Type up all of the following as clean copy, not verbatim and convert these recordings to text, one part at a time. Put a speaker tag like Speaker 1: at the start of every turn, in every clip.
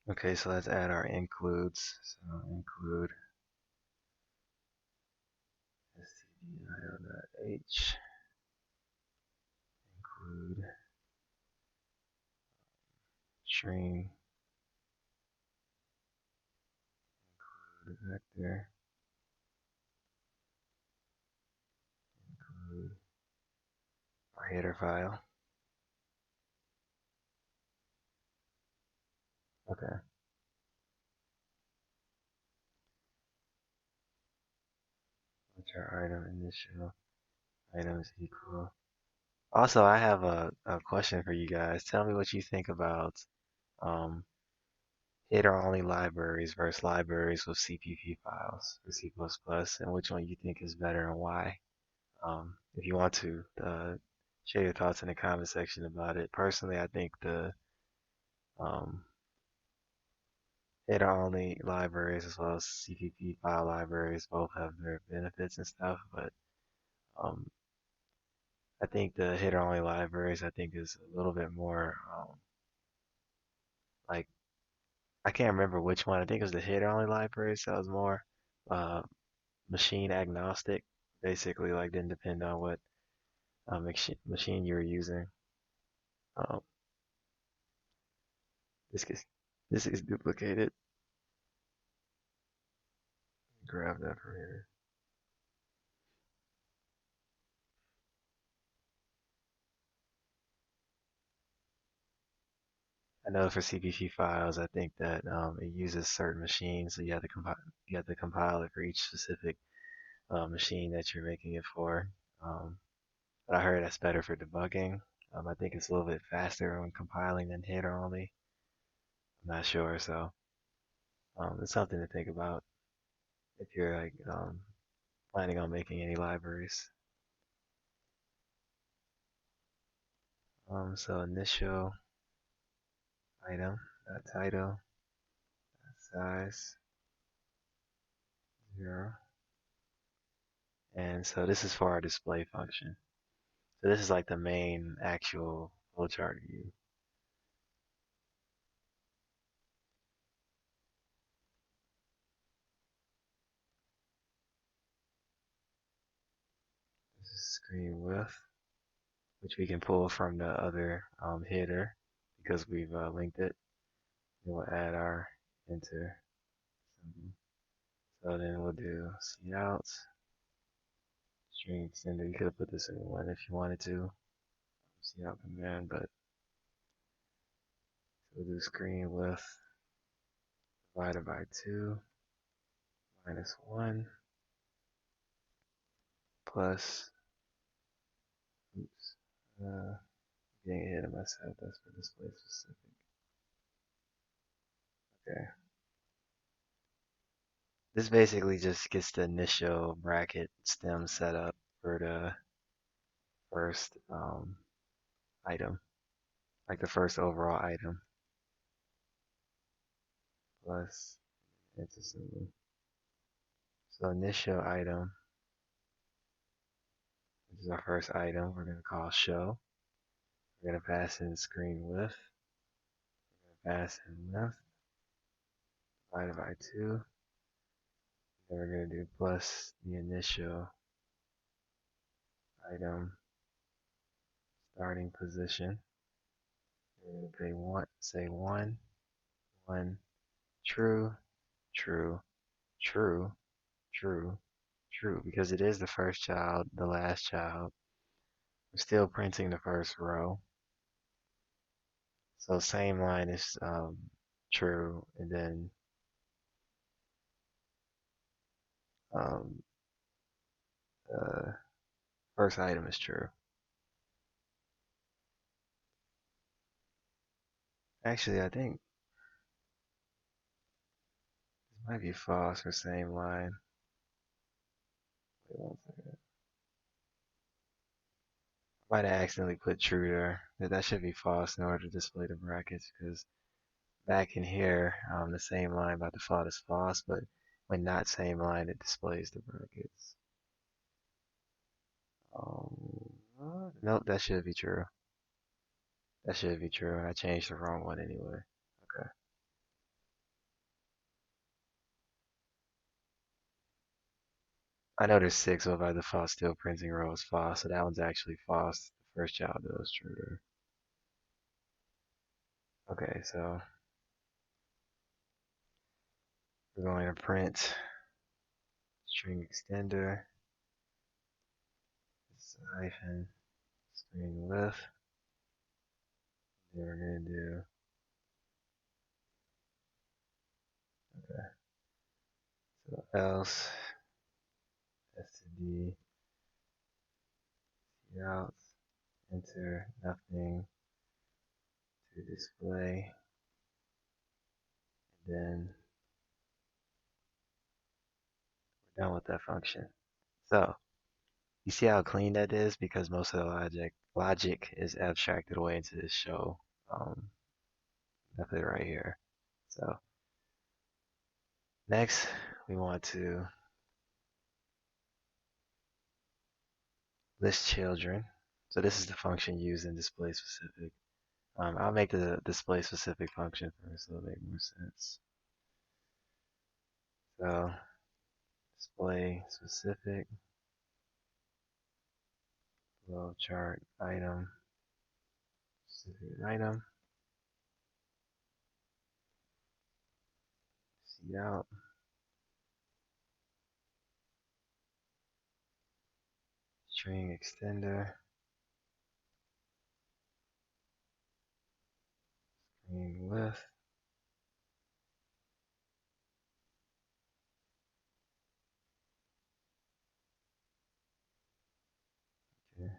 Speaker 1: Okay, so let's add our includes. So include stdio.h, include string, include vector, include our header file. Okay, what's our item initial? Items equal. Also, I have a question for you guys. Tell me what you think about um, header-only libraries versus libraries with CPP files for C++, and which one you think is better and why. If you want to share your thoughts in the comment section about it. Personally, I think the um, header-only libraries as well as CPP file libraries both have their benefits and stuff, but um, I think the header-only libraries I think is a little bit more like I can't remember which one. I think it was the header-only libraries that was more uh, machine agnostic, basically like didn't depend on what machine you were using. Um, this is this is duplicated. Grab that from here. I know for CPP files, I think that it uses certain machines, so you have to compile it for each specific machine that you're making it for. Um, but I heard that's better for debugging. I think it's a little bit faster when compiling than header only. I'm not sure, so it's something to think about if you're like planning on making any libraries. So initial item, title, size, 0. And so this is for our display function. So this is like the main actual flowchart view. This is screen width, which we can pull from the other header because we've linked it. Then we'll add our enter symbol. So then we'll do cout, string extender. You could have put this in one if you wanted to. Cout command, but so we'll do screen width divided by 2 minus 1 plus, oops, getting ahead of myself. That's for display specific. Okay. This basically just gets the initial bracket stem set up for the first item, like the first overall item, plus enter symbol. So initial item, which is our first item, we're going to call show. We're going to pass in screen width. We're going to pass in length divided by 2. Then we're going to do plus the initial item starting position. We're going to say 1, 1, true, true, true, true, true, because it is the first child, the last child. We're still printing the first row. So same line is true, and then um, the first item is true. Actually, I think this might be false for same line. Wait 1 second. I might have accidentally put true there. That should be false in order to display the brackets, because back in here, the same line by default is false, but when not same line, it displays the brackets. Nope, that should be true. That should be true. I changed the wrong one anyway. Okay. I know there's six, but by default still printing row is false, so that one's actually false. The first child illustrator. Okay, so we're going to print string extender, hyphen, string length. Then we're going to do, okay, so else, std, out, enter, nothing to display, and then we're done with that function. So you see how clean that is because most of the logic is abstracted away into this show method right here. So next we want to list children. So this is the function used in display specific. I'll make the display specific function first, so it'll make more sense. So display specific flow chart item specific item see out string extender string width. Okay.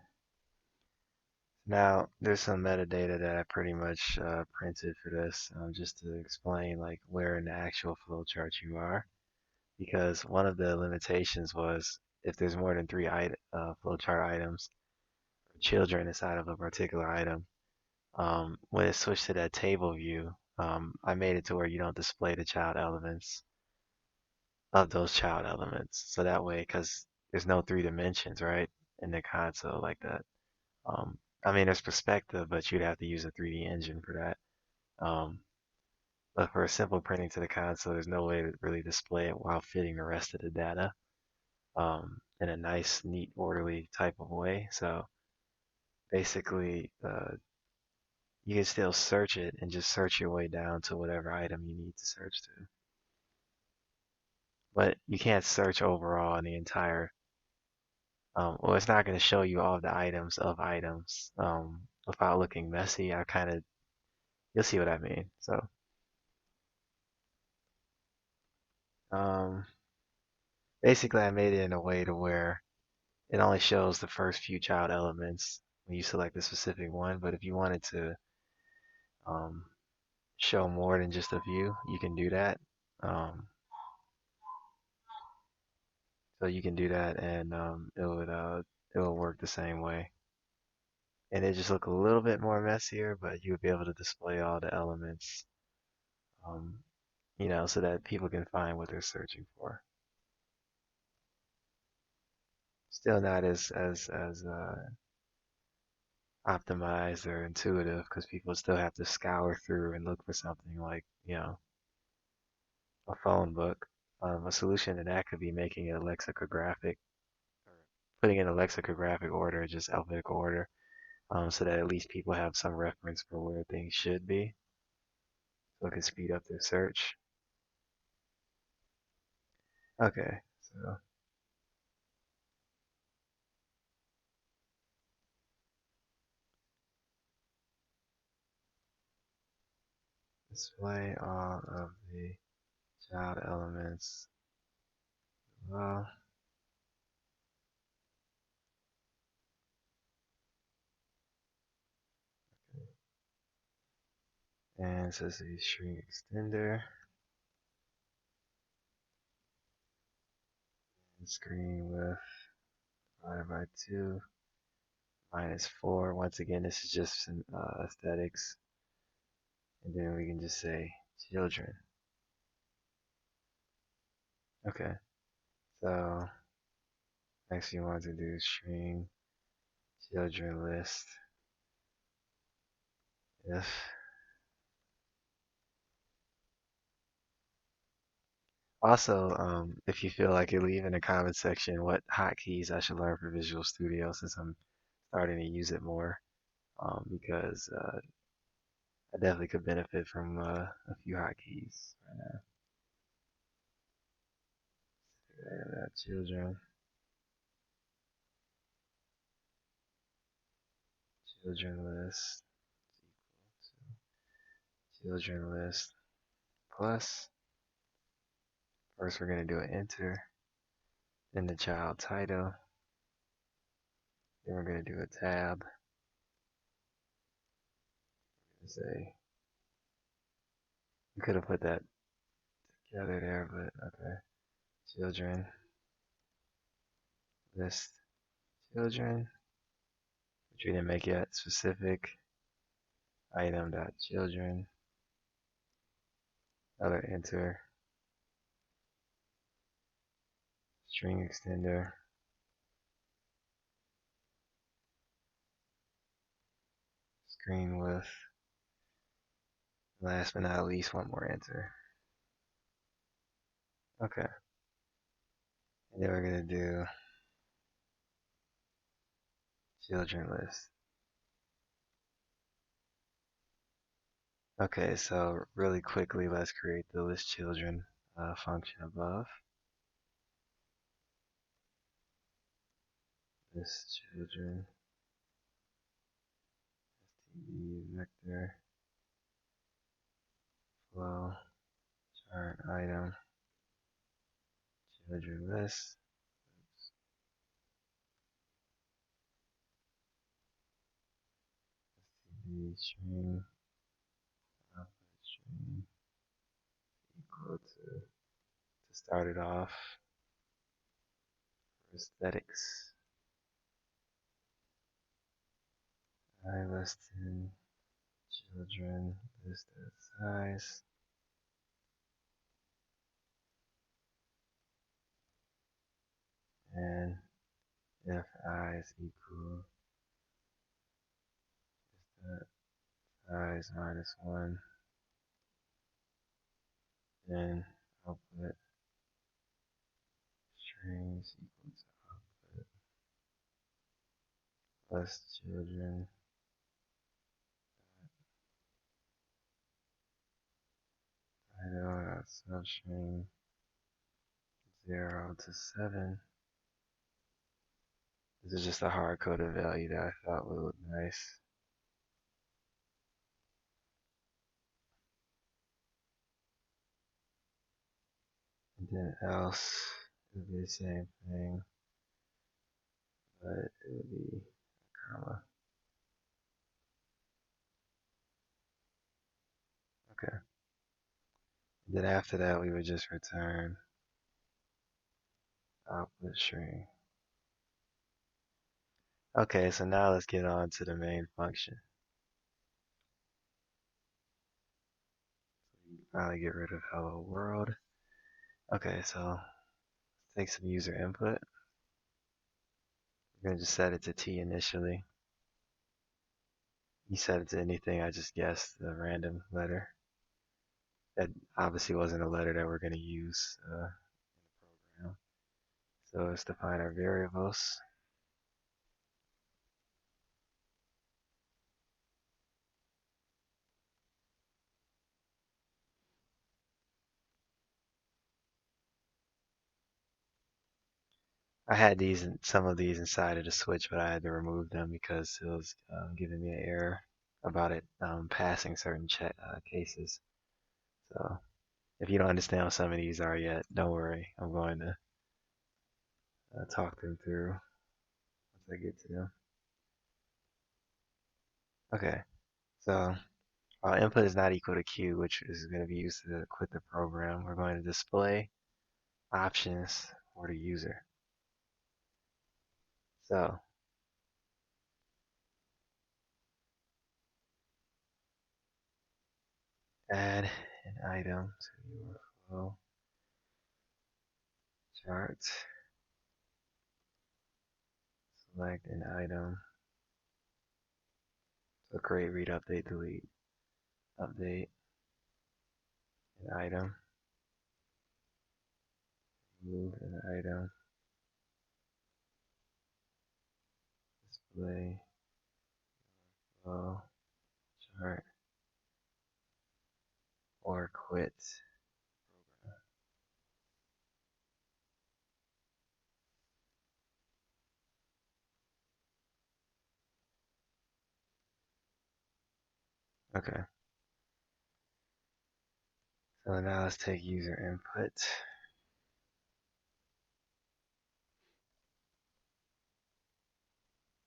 Speaker 1: Now there's some metadata that I pretty much printed for this just to explain like where in the actual flowchart you are, because one of the limitations was if there's more than three flowchart items or children inside of a particular item, when it switched to that table view, I made it to where you don't display the child elements of those child elements. So that way, because there's no three dimensions, right, in the console like that. Um, I mean, there's perspective, but you'd have to use a 3D engine for that. But for a simple printing to the console, there's no way to really display it while fitting the rest of the data in a nice, neat, orderly type of way. So basically, you can still search it and just search your way down to whatever item you need to search to. But you can't search overall in the entire, well, it's not going to show you all the items of items without looking messy. I kind of, you'll see what I mean. So, um, basically, I made it in a way to where it only shows the first few child elements when you select a specific one. But if you wanted to um, show more than just a view, you can do that. Um, so you can do that, and it will work the same way. And it just look a little bit more messier, but you would be able to display all the elements, um, so that people can find what they're searching for. Still not as optimized or intuitive because people still have to scour through and look for something like a phone book. A solution to that could be making it lexicographic, or putting it in a lexicographic order, just alphabetical order, so that at least people have some reference for where things should be, so it can speed up their search. Okay, so display all of the child elements. Well, and it says a string extender and screen width divided by 2 minus 4. Once again, this is just some aesthetics. And then we can just say children. Okay, so next you want to do string children list if. Also, if you feel like it, leave in the comment section what hotkeys I should learn for Visual Studio since I'm starting to use it more. Because I definitely could benefit from a few hotkeys right now. Children, children list, children list plus. First, we're gonna do an enter, then the child title, then we're gonna do a tab. Say, you could have put that together there, but okay. Children list, children, which we didn't make yet. Specific item dot children. Another enter. String extender. Screen width. Last but not least, one more enter. Okay. And then we're gonna do children list. Okay, so really quickly, let's create the list children function above. List children, std vector, flow, chart item, children list, std string, output string, equal to start it off, aesthetics, I listed children list size, and if I is equal to size minus 1, then output strings equal to output plus children title substring 0 to 7. This is just a hard coded value that I thought would look nice. And then else it would be the same thing, but it would be a comma. Okay. And then after that we would just return output string. Okay, so now let's get on to the main function. Finally get rid of hello world. Okay, so let's take some user input. We're gonna just set it to T initially. You set it to anything, I just guessed the random letter. That obviously wasn't a letter that we're gonna use in the program. So let's define our variables. I had some of these inside of the switch, but I had to remove them because it was giving me an error about it passing certain cases. So if you don't understand what some of these are yet, don't worry. I'm going to talk them through once I get to them. Okay, so our input is not equal to Q, which is going to be used to quit the program. We're going to display options for the user. So add an item to your flow chart. Select an item. So create, read, update, delete. Update an item. Move an item, display, flow, chart, or quit. Okay, so now let's take user input.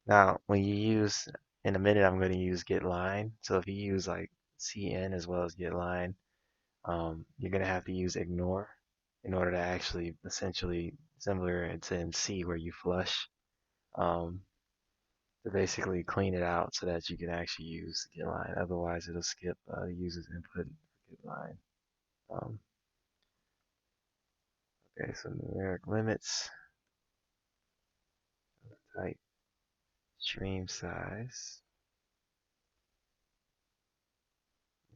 Speaker 1: Now, when you use, in a minute, I'm going to use getLine. So if you use like cin as well as getLine, you're going to have to use ignore in order to actually essentially similar to in C where you flush um, to basically clean it out so that you can actually use getLine. Otherwise, it'll skip the user's input for getLine. Um, okay, so numeric limits, type, stream size.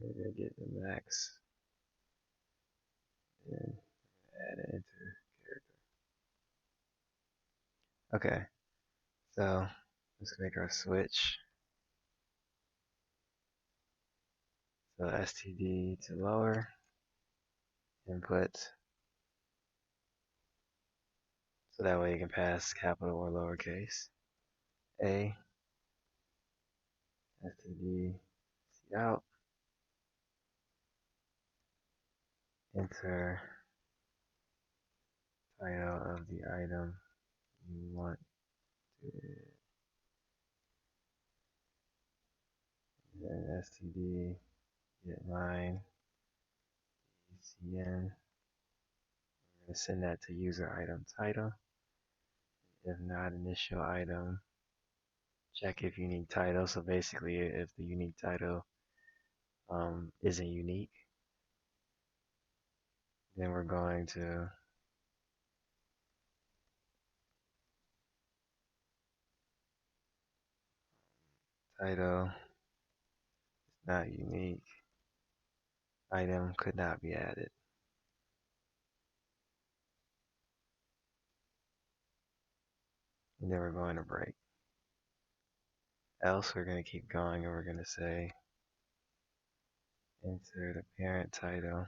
Speaker 1: We're going to get the max and add an enter character. Okay, so let's make our switch. So std to lower, input, so that way you can pass capital or lowercase. A, std, out, enter title of the item you want to, then std, get line, cn, we're going to send that to user item title. If not initial item, check if unique title. So basically, if the unique title isn't unique, then we're going to title is not unique, item could not be added. And then we're going to break. Else we're going to keep going and we're going to say enter the parent title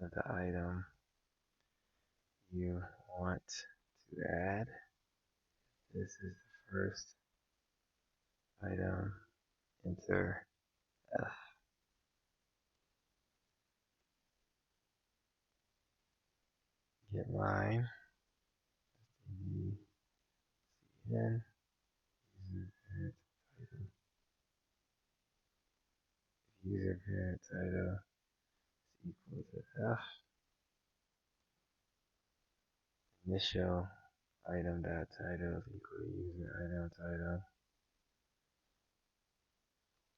Speaker 1: of the item you want to add. This is the first item. Enter F. Get line. Then user parent title. User parent title is equal to F. Initial item dot title is equal to user item title.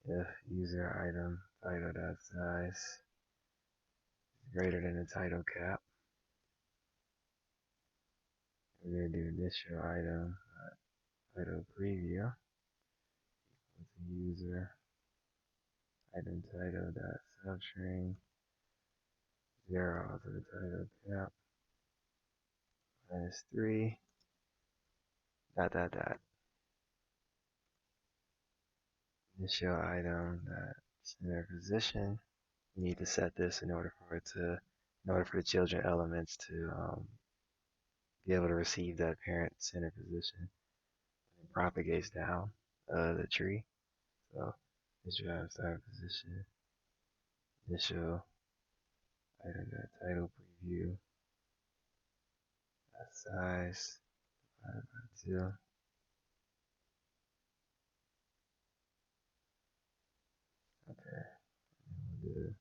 Speaker 1: If user item title dot size is greater than the title cap, we're going to do initial item title preview with the user item title dot substring 0 to the title cap minus 3 dot dot dot initial item dot center position. You need to set this in order for the children elements to be able to receive that parent center position. It propagates down the tree. So initial start position, initial item dot title preview, dot size divided by 2. Okay, we'll do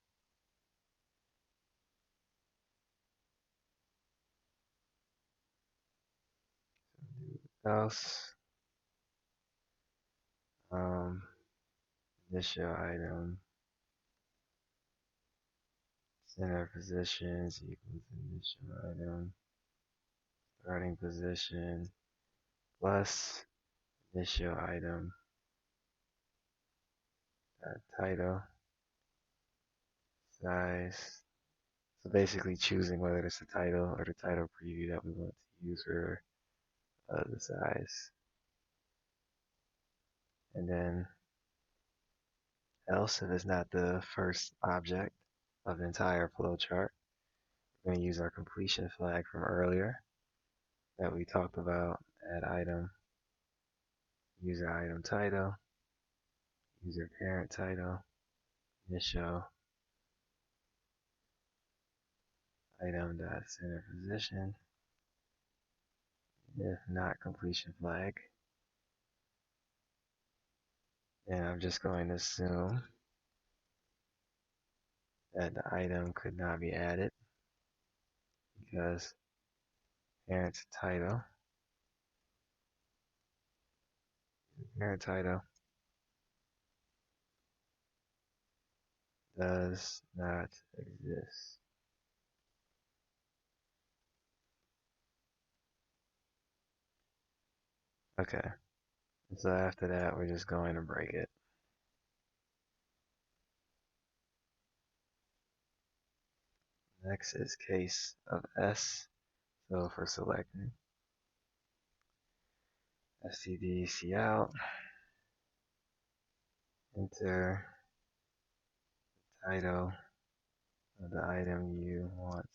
Speaker 1: else. Um, initial item center positions equals initial item starting position plus initial item title size So basically choosing whether it's the title or the title preview that we want to use for the size. And then else, if it's not the first object of the entire flowchart, we're going to use our completion flag from earlier that we talked about. Add item, user item title, user parent title, initial item dot center position. If not completion flag, then I'm just going to assume that the item could not be added because parent title does not exist. Okay, so after that, we're just going to break it. Next is case of S. So for selecting, std cout, enter title of the item you want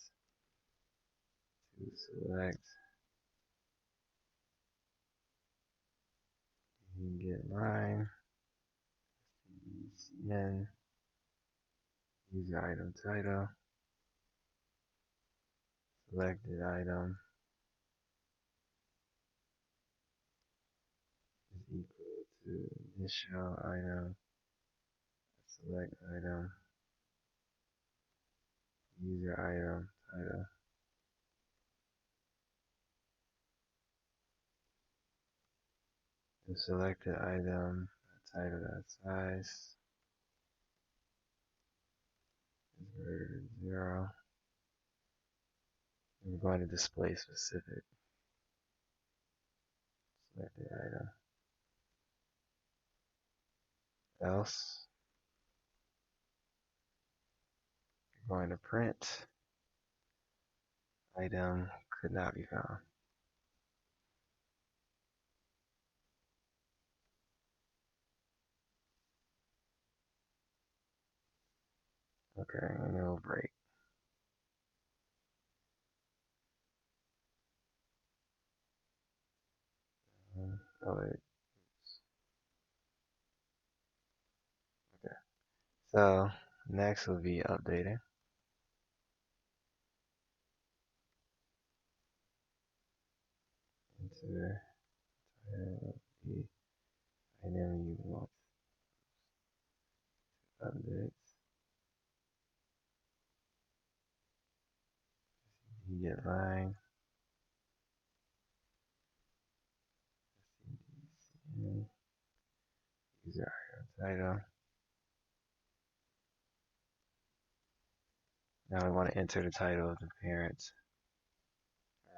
Speaker 1: to select. You get line, stdcn, user item title, selected item is equal to initial item, select item, user item title. The selected item title size is greater than 0. And we're going to display specific selected item. Else, we're going to print item could not be found. Okay, and it'll break. Oh wait. Okay. So next will be updating. Enter the item you want to update. You get line. User item title. Now we want to enter the title of the parent,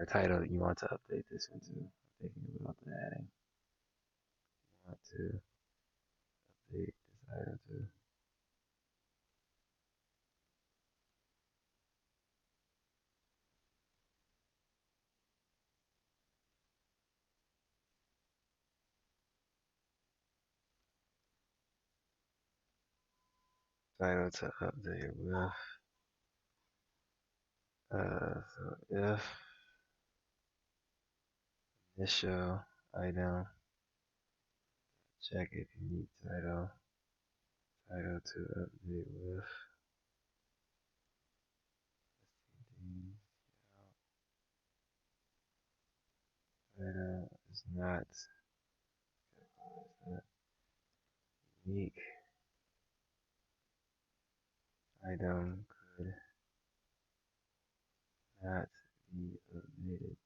Speaker 1: or title that you want to update this into. Thinking about the adding. You want to update this item to. Title to update with. So if initial item, check if you need title to update with. Title is not unique. Item could not be updated.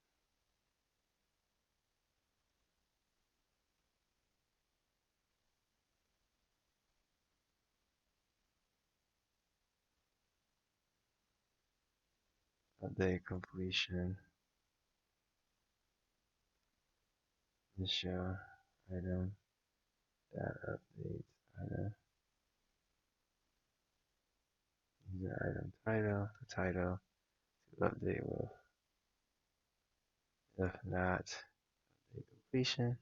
Speaker 1: Update completion. Initial item that updates item User item title, the title to update with, if not, the completion.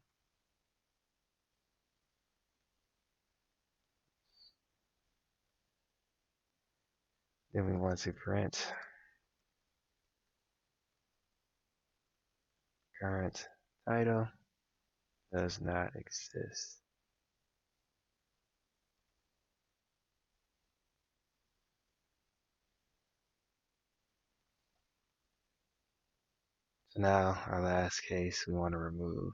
Speaker 1: Then we want to print current title does not exist. So now our last case we want to remove.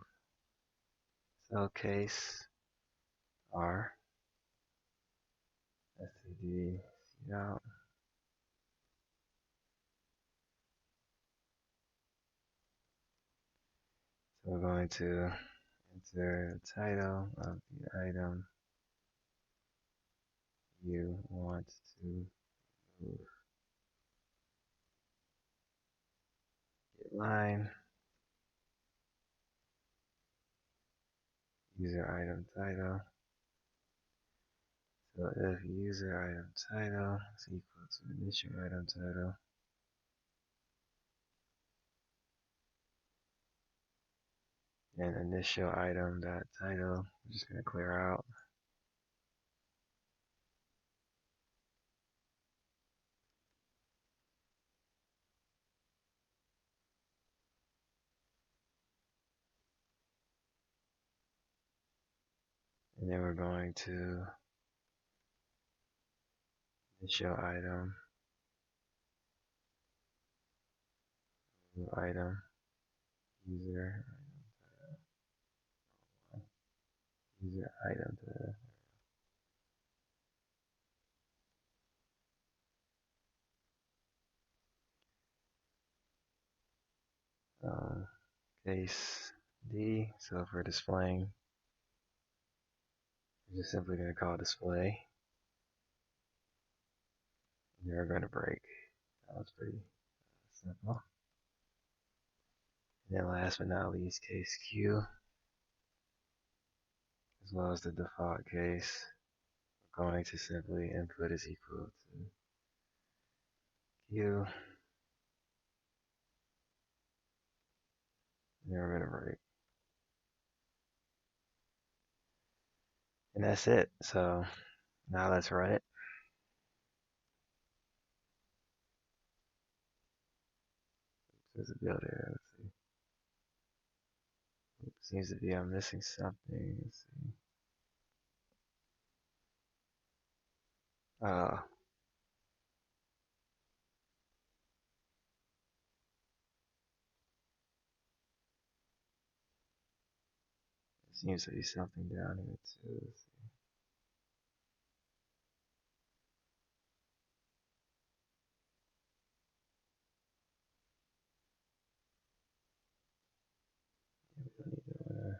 Speaker 1: So case R std out. So we're going to enter the title of the item you want to move. Get line, user item title. So if user item title is equal to initial item title, then initial item dot title, we're just gonna clear out. And then we're going to initial item, new item, user, user item to case D. So if we're displaying, we're just simply going to call display. And we're going to break. That was pretty simple. And then last but not least, case Q, as well as the default case. We're going to simply input is equal to Q. And then we're going to break. And that's it. So now let's run it. There's a builder. Let's see. It seems to be I'm missing something. Let's see. Seems to be something down here too. Let's see. We don't need to,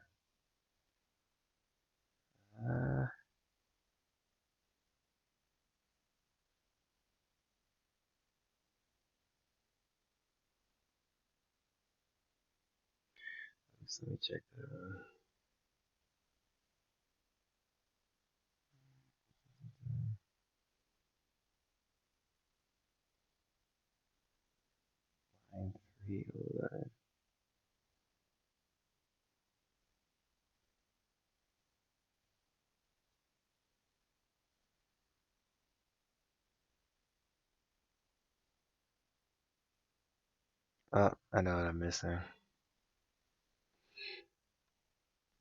Speaker 1: so let me check that. Line 311. Oh, I know what I'm missing.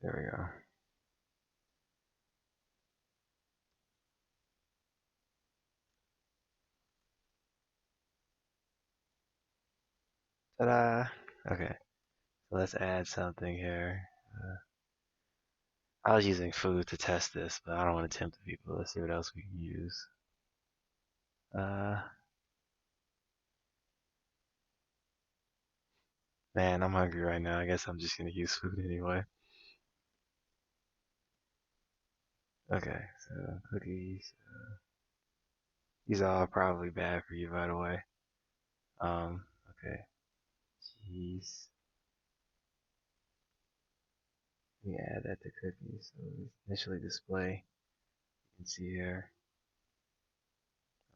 Speaker 1: There we go. Ta-da! Okay, so let's add something here. I was using food to test this, but I don't want to tempt the people. Let's see what else we can use. Man, I'm hungry right now. I guess I'm just gonna use food anyway. Okay, so cookies. These are all probably bad for you, by the way. Okay. Cheese. We add that to cookies. So initially display. You can see here.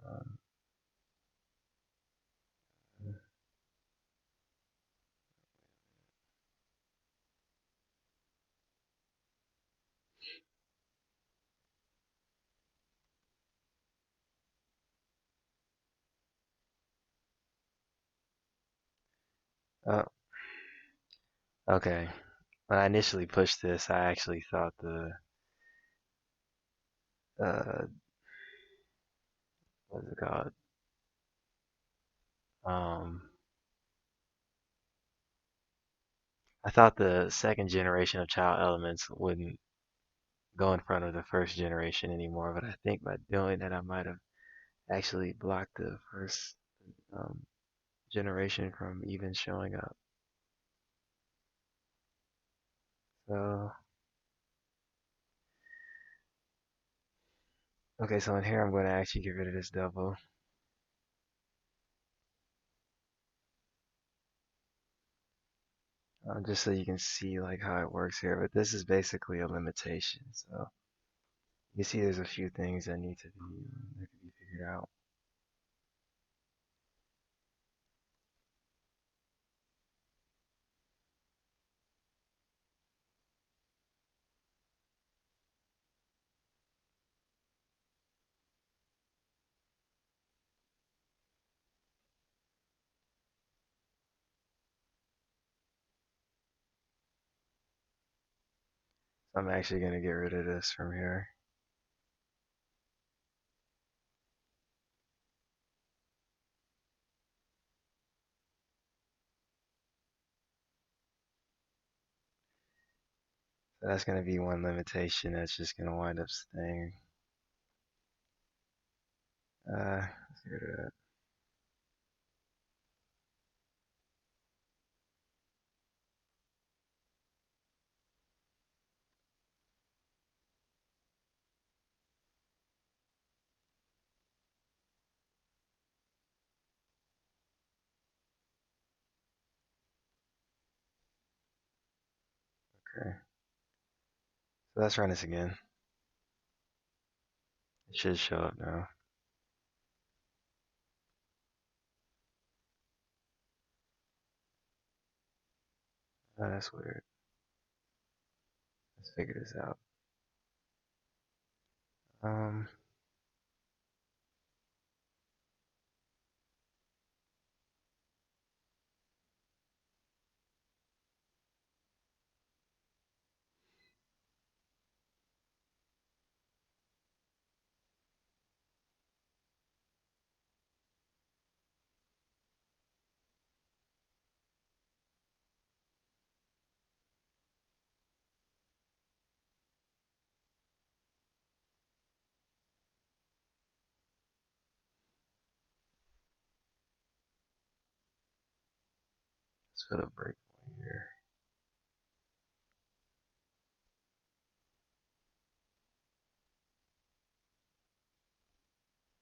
Speaker 1: Um, Oh, okay. When I initially pushed this, I actually thought uh, what's it called? Um, I thought the second generation of child elements wouldn't go in front of the first generation anymore, but I think by doing that, I might have actually blocked the first um, generation from even showing up. So, okay, so in here, I'm going to actually get rid of this double, just so you can see like how it works here. But this is basically a limitation. So you see, there's a few things that need to be that can be figured out. So I'm actually going to get rid of this from here. So that's going to be one limitation that's just going to wind up staying. Let's get rid of that. Okay. So let's run this again. It should show up now. Oh, that's weird. Let's figure this out. Um, let's put a breakpoint here.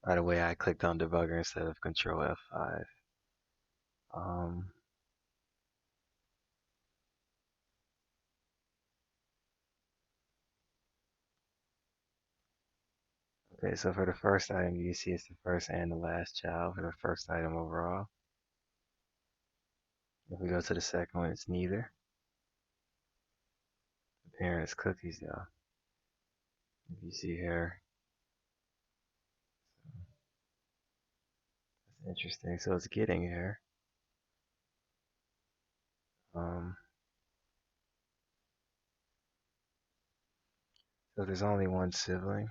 Speaker 1: By the way, I clicked on debugger instead of Control F5. Um, okay, so for the first item, you see it's the first and the last child for the first item overall. If we go to the second one, it's neither. The parent is cookies, though. If you see here, that's interesting. So it's getting here. Um, so there's only one sibling.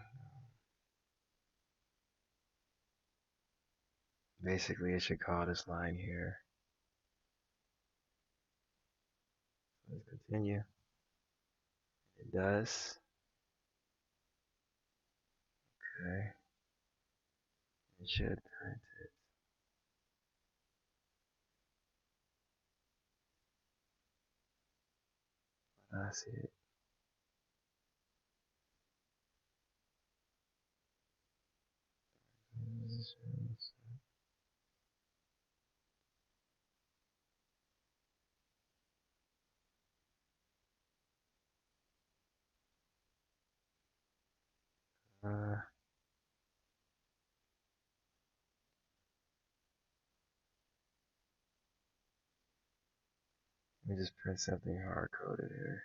Speaker 1: Basically, it should call this line here. Let's continue. It does. Okay. It should print it. I see it. Uh, Let me just print something hard coded here.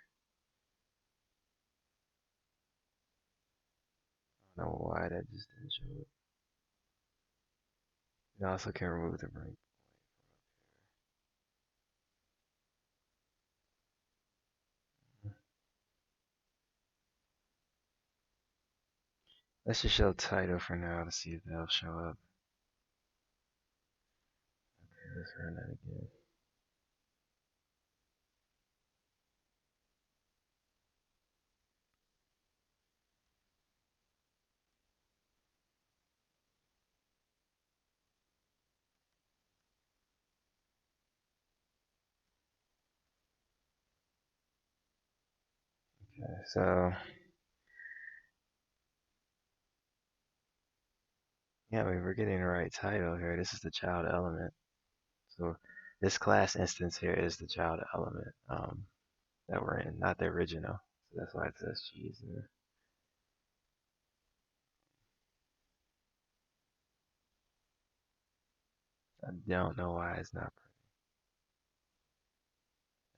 Speaker 1: I don't know why that just didn't show it. You also can remove the break. Let's just show title for now to see if that'll show up. Okay, let's run that again. Okay, so yeah, we're getting the right title here. This is the child element. So this class instance here is the child element that we're in, not the original. So that's why it says cheese there. I don't know why it's not.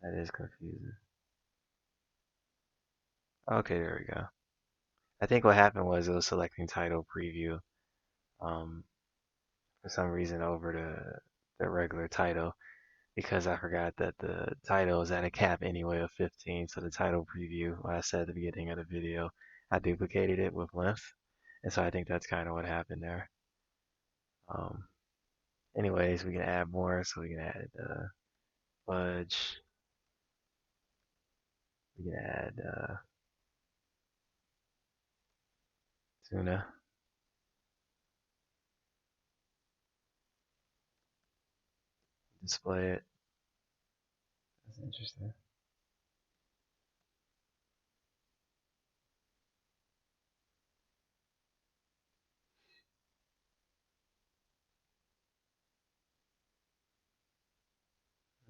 Speaker 1: That is confusing. Okay, there we go. I think what happened was it was selecting title preview um, for some reason over the regular title because I forgot that the title is at a cap anyway of 15. So the title preview, what I said at the beginning of the video, I duplicated it with length. And so I think that's kind of what happened there. Um, anyways, we can add more. So we can add fudge. We can add tuna. Display it. That's interesting.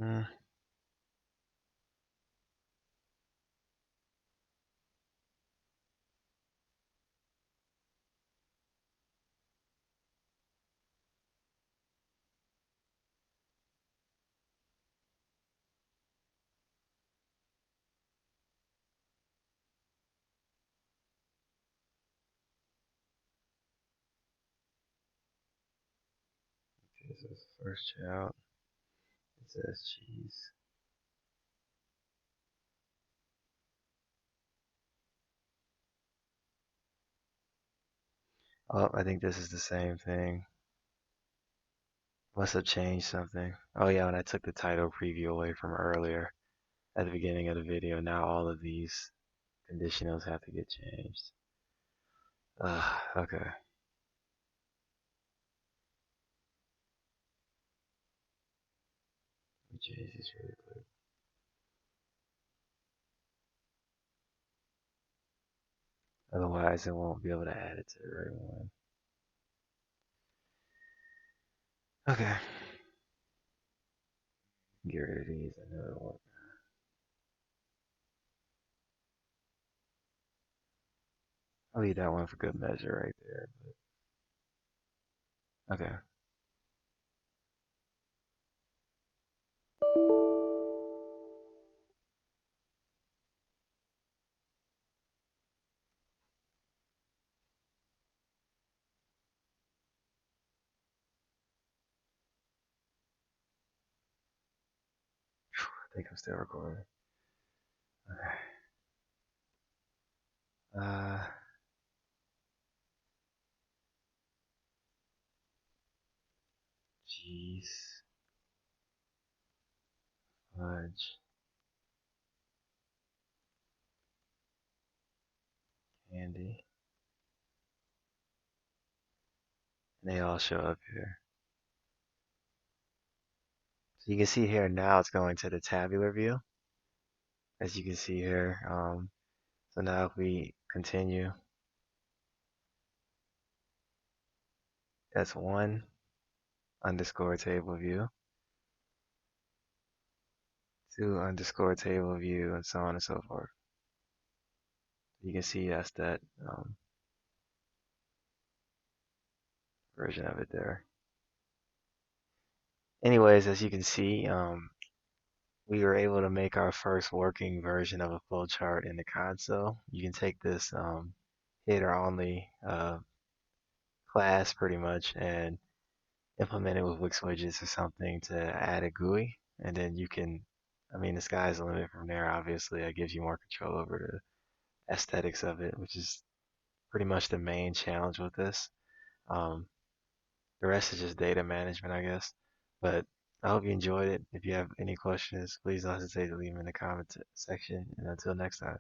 Speaker 1: Mm, this is first child. It says cheese. Oh, I think this is the same thing. Must have changed something. Oh yeah, when I took the title preview away from earlier at the beginning of the video, now all of these conditionals have to get changed. Okay. Let me change this really quick. Otherwise, it won't be able to add it to the right one. Okay. Get rid of these. Another one. I'll leave that one for good measure right there. Okay. I think I'm still recording. Okay. Uh, cheese, fudge, candy. And they all show up here. So you can see here now it's going to the tabular view, as you can see here. So now if we continue, that's one underscore table view, two underscore table view, and so on and so forth. You can see that's that version of it there. Anyways, as you can see, we were able to make our first working version of a flowchart in the console. You can take this header only class pretty much and implement it with Wix widgets or something to add a GUI, and then you can, I mean, the sky's the limit from there. Obviously, it gives you more control over the aesthetics of it, which is pretty much the main challenge with this. Um, the rest is just data management, I guess. But I hope you enjoyed it. If you have any questions, please don't hesitate to leave them in the comment section. And until next time.